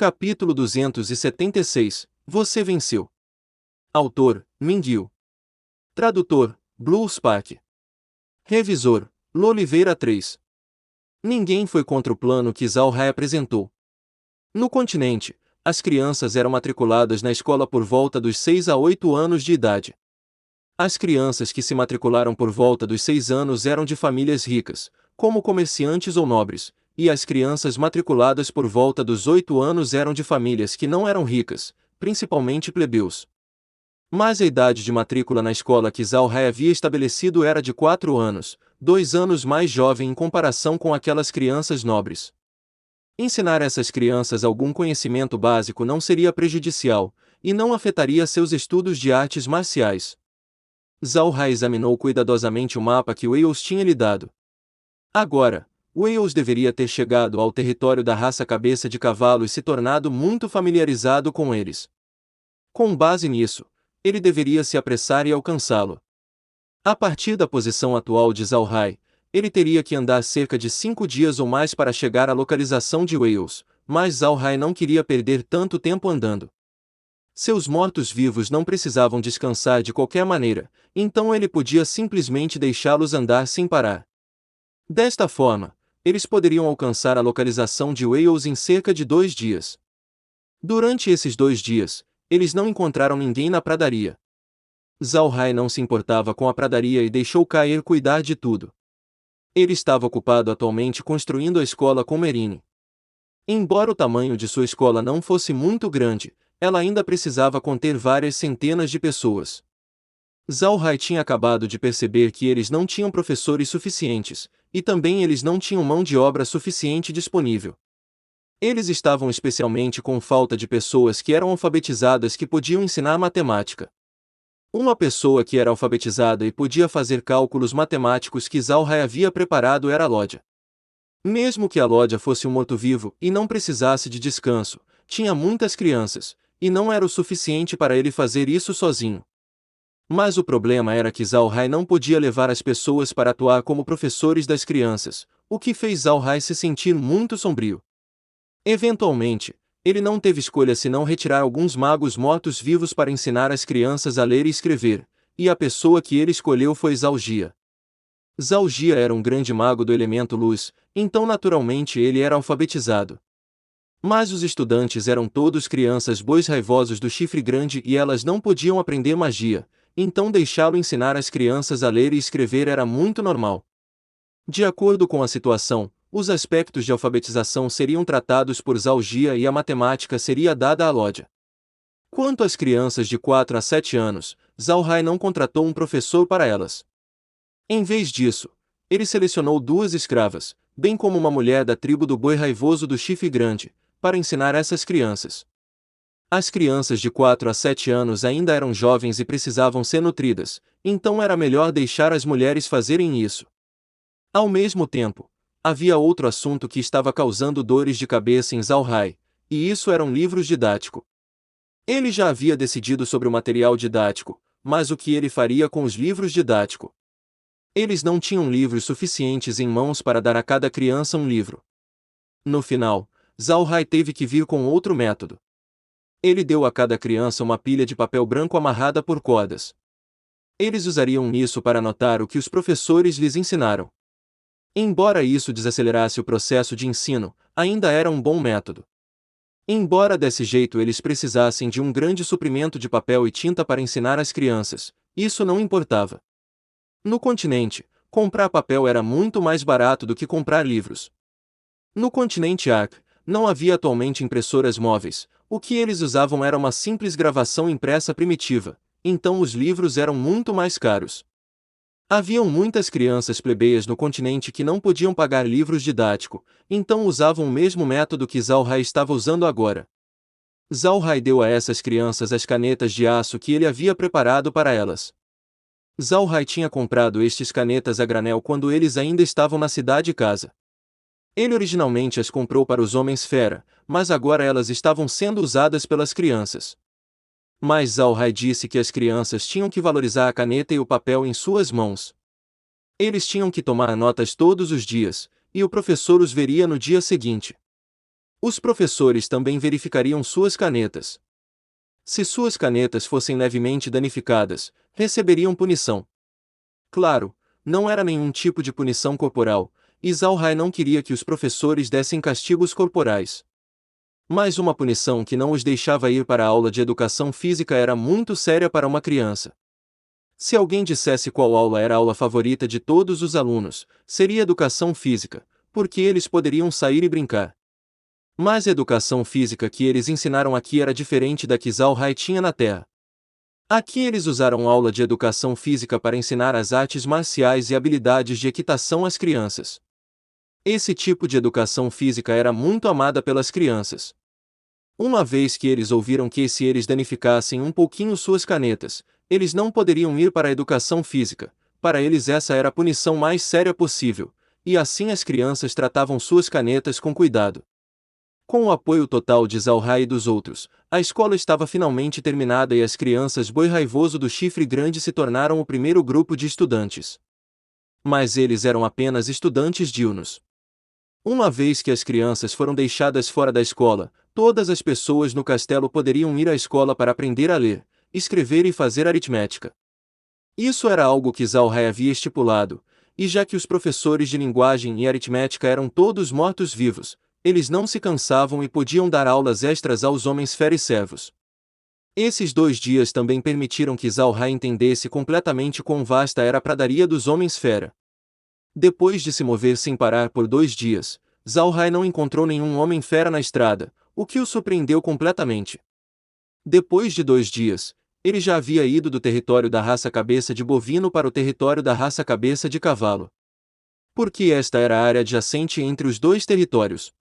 Capítulo 276. Você venceu. Autor: Minguiu. Tradutor: Blue Spark. Revisor: Loliveira 3. Ninguém foi contra o plano que Zhao Hai apresentou. No continente, as crianças eram matriculadas na escola por volta dos 6 a 8 anos de idade. As crianças que se matricularam por volta dos 6 anos eram de famílias ricas, como comerciantes ou nobres, e as crianças matriculadas por volta dos 8 anos eram de famílias que não eram ricas, principalmente plebeus. Mas a idade de matrícula na escola que Zhao Hai havia estabelecido era de 4 anos, 2 anos mais jovem em comparação com aquelas crianças nobres. Ensinar essas crianças algum conhecimento básico não seria prejudicial, e não afetaria seus estudos de artes marciais. Zhao Hai examinou cuidadosamente o mapa que Wales tinha lhe dado. Agora, Wales deveria ter chegado ao território da raça cabeça de cavalo e se tornado muito familiarizado com eles. Com base nisso, ele deveria se apressar e alcançá-lo. A partir da posição atual de Zhao Hai, ele teria que andar cerca de 5 dias ou mais para chegar à localização de Wales, mas Zhao Hai não queria perder tanto tempo andando. Seus mortos-vivos não precisavam descansar de qualquer maneira, então ele podia simplesmente deixá-los andar sem parar. Desta forma, eles poderiam alcançar a localização de Wales em cerca de 2 dias. Durante esses 2 dias, eles não encontraram ninguém na pradaria. Zhao Hai não se importava com a pradaria e deixou Cair cuidar de tudo. Ele estava ocupado atualmente construindo a escola com Merine. Embora o tamanho de sua escola não fosse muito grande, ela ainda precisava conter várias centenas de pessoas. Zhao Hai tinha acabado de perceber que eles não tinham professores suficientes, e também eles não tinham mão de obra suficiente disponível. Eles estavam especialmente com falta de pessoas que eram alfabetizadas que podiam ensinar matemática. Uma pessoa que era alfabetizada e podia fazer cálculos matemáticos que Zhao Hai havia preparado era Lódia. Mesmo que a Lódia fosse um morto-vivo e não precisasse de descanso, tinha muitas crianças, e não era o suficiente para ele fazer isso sozinho. Mas o problema era que Zhao Hai não podia levar as pessoas para atuar como professores das crianças, o que fez Zhao Hai se sentir muito sombrio. Eventualmente, ele não teve escolha senão retirar alguns magos mortos-vivos para ensinar as crianças a ler e escrever, e a pessoa que ele escolheu foi Zhao Jia. Zhao Jia era um grande mago do elemento luz, então naturalmente ele era alfabetizado. Mas os estudantes eram todos crianças bois raivosos do chifre grande e elas não podiam aprender magia, então deixá-lo ensinar as crianças a ler e escrever era muito normal. De acordo com a situação, os aspectos de alfabetização seriam tratados por Zhao Jia e a matemática seria dada a Lódia. Quanto às crianças de 4 a 7 anos, Zhao Hai não contratou um professor para elas. Em vez disso, ele selecionou 2 escravas, bem como uma mulher da tribo do boi raivoso do chifre grande, para ensinar essas crianças. As crianças de 4 a 7 anos ainda eram jovens e precisavam ser nutridas, então era melhor deixar as mulheres fazerem isso. Ao mesmo tempo, havia outro assunto que estava causando dores de cabeça em Zhao Hai, e isso eram livros didáticos. Ele já havia decidido sobre o material didático, mas o que ele faria com os livros didáticos? Eles não tinham livros suficientes em mãos para dar a cada criança um livro. No final, Zhao Hai teve que vir com outro método. Ele deu a cada criança uma pilha de papel branco amarrada por cordas. Eles usariam isso para anotar o que os professores lhes ensinaram. Embora isso desacelerasse o processo de ensino, ainda era um bom método. Embora desse jeito eles precisassem de um grande suprimento de papel e tinta para ensinar as crianças, isso não importava. No continente, comprar papel era muito mais barato do que comprar livros. No continente Ark, não havia atualmente impressoras móveis, o que eles usavam era uma simples gravação impressa primitiva, então os livros eram muito mais caros. Haviam muitas crianças plebeias no continente que não podiam pagar livros didáticos, então usavam o mesmo método que Zhao Hai estava usando agora. Zhao Hai deu a essas crianças as canetas de aço que ele havia preparado para elas. Zhao Hai tinha comprado estes canetas a granel quando eles ainda estavam na cidade casa. Ele originalmente as comprou para os homens fera, mas agora elas estavam sendo usadas pelas crianças. Mas Zhao Hai disse que as crianças tinham que valorizar a caneta e o papel em suas mãos. Eles tinham que tomar notas todos os dias, e o professor os veria no dia seguinte. Os professores também verificariam suas canetas. Se suas canetas fossem levemente danificadas, receberiam punição. Claro, não era nenhum tipo de punição corporal, e Zhao Hai não queria que os professores dessem castigos corporais. Mas uma punição que não os deixava ir para a aula de educação física era muito séria para uma criança. Se alguém dissesse qual aula era a aula favorita de todos os alunos, seria educação física, porque eles poderiam sair e brincar. Mas a educação física que eles ensinaram aqui era diferente da que Zhao Hai tinha na Terra. Aqui eles usaram aula de educação física para ensinar as artes marciais e habilidades de equitação às crianças. Esse tipo de educação física era muito amada pelas crianças. Uma vez que eles ouviram que se eles danificassem um pouquinho suas canetas, eles não poderiam ir para a educação física. Para eles essa era a punição mais séria possível, e assim as crianças tratavam suas canetas com cuidado. Com o apoio total de Zhao Hai e dos outros, a escola estava finalmente terminada e as crianças Boi Raivoso do Chifre Grande se tornaram o primeiro grupo de estudantes. Mas eles eram apenas estudantes diurnos. Uma vez que as crianças foram deixadas fora da escola, todas as pessoas no castelo poderiam ir à escola para aprender a ler, escrever e fazer aritmética. Isso era algo que Zhao Hai havia estipulado, e já que os professores de linguagem e aritmética eram todos mortos-vivos, eles não se cansavam e podiam dar aulas extras aos homens fera e servos. Esses 2 dias também permitiram que Zhao Hai entendesse completamente quão vasta era a pradaria dos homens fera. Depois de se mover sem parar por 2 dias, Zhao Hai não encontrou nenhum homem fera na estrada, o que o surpreendeu completamente. Depois de 2 dias, ele já havia ido do território da raça cabeça de bovino para o território da raça cabeça de cavalo. Porque esta era a área adjacente entre os dois territórios.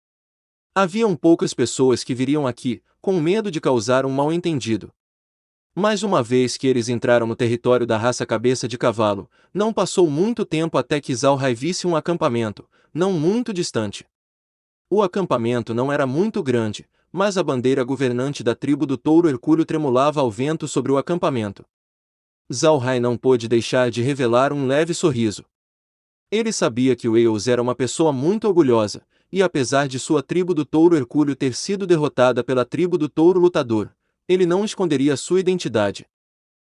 Haviam poucas pessoas que viriam aqui, com medo de causar um mal-entendido. Mas uma vez que eles entraram no território da raça cabeça de cavalo, não passou muito tempo até que Zhao Hai visse um acampamento, não muito distante. O acampamento não era muito grande, mas a bandeira governante da tribo do Touro Hercúleo tremulava ao vento sobre o acampamento. Zhao Hai não pôde deixar de revelar um leve sorriso. Ele sabia que Wales era uma pessoa muito orgulhosa, e apesar de sua tribo do Touro Hercúleo ter sido derrotada pela tribo do Touro Lutador, ele não esconderia sua identidade.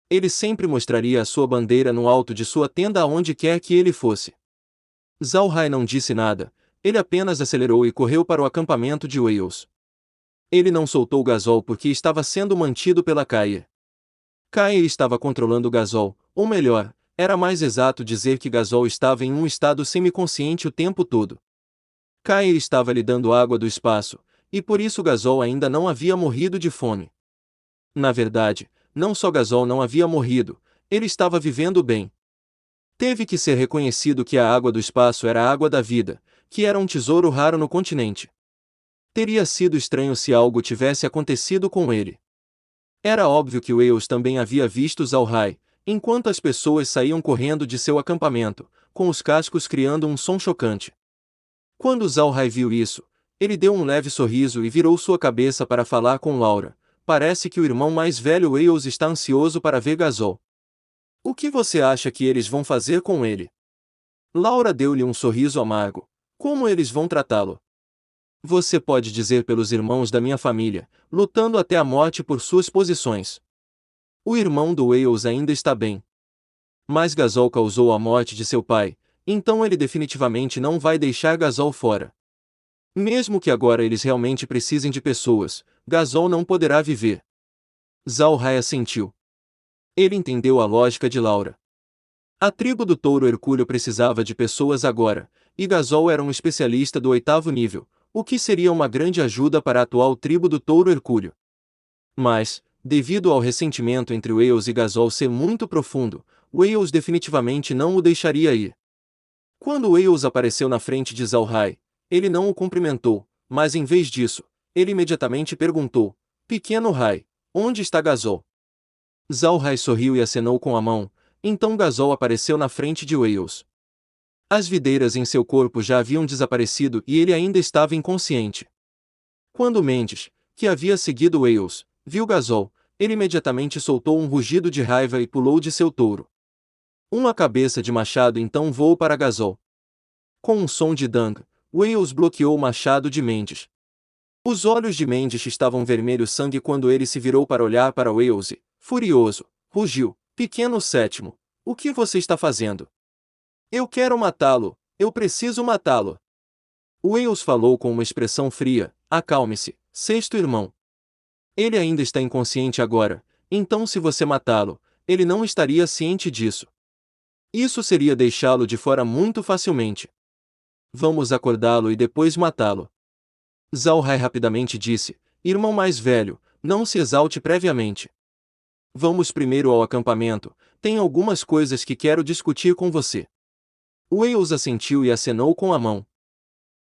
Ele sempre mostraria a sua bandeira no alto de sua tenda aonde quer que ele fosse. Zhao Hai não disse nada, ele apenas acelerou e correu para o acampamento de Wales. Ele não soltou Gasol porque estava sendo mantido pela Kaye. Kaye estava controlando Gasol, ou melhor, era mais exato dizer que Gasol estava em um estado semiconsciente o tempo todo. Kaye estava lhe dando água do espaço, e por isso Gasol ainda não havia morrido de fome. Na verdade, não só Gasol não havia morrido, ele estava vivendo bem. Teve que ser reconhecido que a água do espaço era a água da vida, que era um tesouro raro no continente. Teria sido estranho se algo tivesse acontecido com ele. Era óbvio que Wales também havia visto Zhao Hai, enquanto as pessoas saíam correndo de seu acampamento, com os cascos criando um som chocante. Quando Zhao Hai viu isso, ele deu um leve sorriso e virou sua cabeça para falar com Laura. Parece que o irmão mais velho Wales está ansioso para ver Gasol. O que você acha que eles vão fazer com ele? Laura deu-lhe um sorriso amargo. Como eles vão tratá-lo? Você pode dizer pelos irmãos da minha família, lutando até a morte por suas posições. O irmão do Wales ainda está bem. Mas Gasol causou a morte de seu pai, então ele definitivamente não vai deixar Gasol fora. Mesmo que agora eles realmente precisem de pessoas, Gasol não poderá viver. Zhao Hai assentiu. Ele entendeu a lógica de Laura. A tribo do Touro Hercúleo precisava de pessoas agora, e Gasol era um especialista do 8º nível, o que seria uma grande ajuda para a atual tribo do Touro Hercúleo. Mas, devido ao ressentimento entre Wales e Gasol ser muito profundo, Wales definitivamente não o deixaria ir. Quando Wales apareceu na frente de Zhao Hai, ele não o cumprimentou, mas em vez disso, ele imediatamente perguntou: Pequeno Hai, onde está Gasol? Zhao Hai sorriu e acenou com a mão, então Gasol apareceu na frente de Wales. As videiras em seu corpo já haviam desaparecido e ele ainda estava inconsciente. Quando Mendes, que havia seguido Wales, viu Gasol, ele imediatamente soltou um rugido de raiva e pulou de seu touro. Uma cabeça de machado então voou para Gasol. Com um som de dang, Wales bloqueou o machado de Mendes. Os olhos de Mendes estavam vermelhos sangue quando ele se virou para olhar para Wales e, furioso, rugiu: Pequeno sétimo, o que você está fazendo? Eu quero matá-lo, eu preciso matá-lo. Wales falou com uma expressão fria: Acalme-se, sexto irmão. Ele ainda está inconsciente agora, então se você matá-lo, ele não estaria ciente disso. Isso seria deixá-lo de fora muito facilmente. Vamos acordá-lo e depois matá-lo. Zalhai rapidamente disse: Irmão mais velho, não se exalte previamente. Vamos primeiro ao acampamento, tem algumas coisas que quero discutir com você. Wales assentiu e acenou com a mão.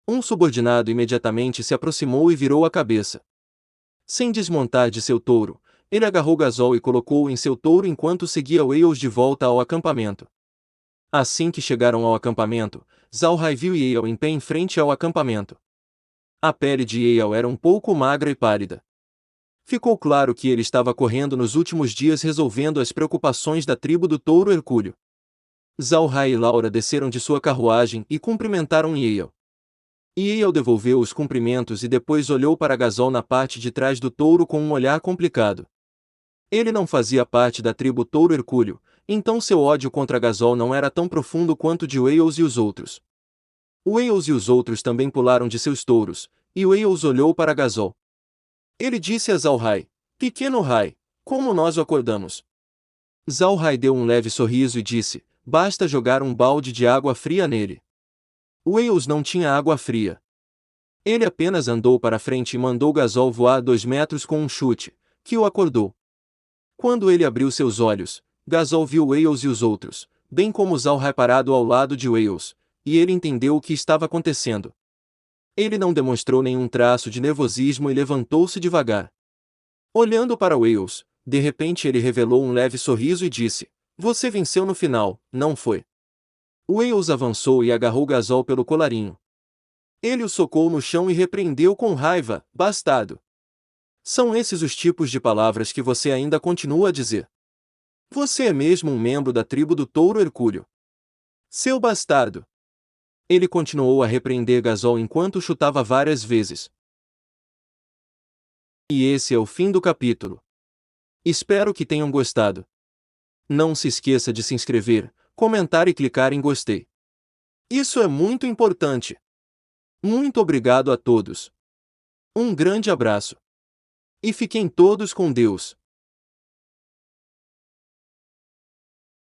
Um subordinado imediatamente se aproximou e virou a cabeça. Sem desmontar de seu touro, ele agarrou Gasol e colocou-o em seu touro enquanto seguia Wales de volta ao acampamento. Assim que chegaram ao acampamento, Zalhai viu Yale em pé em frente ao acampamento. A pele de Yale era um pouco magra e pálida. Ficou claro que ele estava correndo nos últimos dias resolvendo as preocupações da tribo do touro Hercúleo. Zalhai e Laura desceram de sua carruagem e cumprimentaram Yale. Yale devolveu os cumprimentos e depois olhou para Gasol na parte de trás do touro com um olhar complicado. Ele não fazia parte da tribo touro Hercúleo, então seu ódio contra Gasol não era tão profundo quanto de Wales e os outros. Wales e os outros também pularam de seus touros, e Wales olhou para Gasol. Ele disse a Zalhai: Pequeno Rai, como nós o acordamos? Zalhai deu um leve sorriso e disse: Basta jogar um balde de água fria nele. Wales não tinha água fria. Ele apenas andou para frente e mandou Gasol voar 2 metros com um chute, que o acordou. Quando ele abriu seus olhos, Gasol viu Wales e os outros, bem como Zalhai parado ao lado de Wales, e ele entendeu o que estava acontecendo. Ele não demonstrou nenhum traço de nervosismo e levantou-se devagar. Olhando para Wales, de repente ele revelou um leve sorriso e disse: Você venceu no final, não foi? Wales avançou e agarrou Gasol pelo colarinho. Ele o socou no chão e repreendeu com raiva: Bastardo! São esses os tipos de palavras que você ainda continua a dizer. Você é mesmo um membro da tribo do touro Hercúleo. Seu bastardo! Ele continuou a repreender Gasol enquanto chutava várias vezes. E esse é o fim do capítulo. Espero que tenham gostado. Não se esqueça de se inscrever, comentar e clicar em gostei. Isso é muito importante. Muito obrigado a todos. Um grande abraço. E fiquem todos com Deus.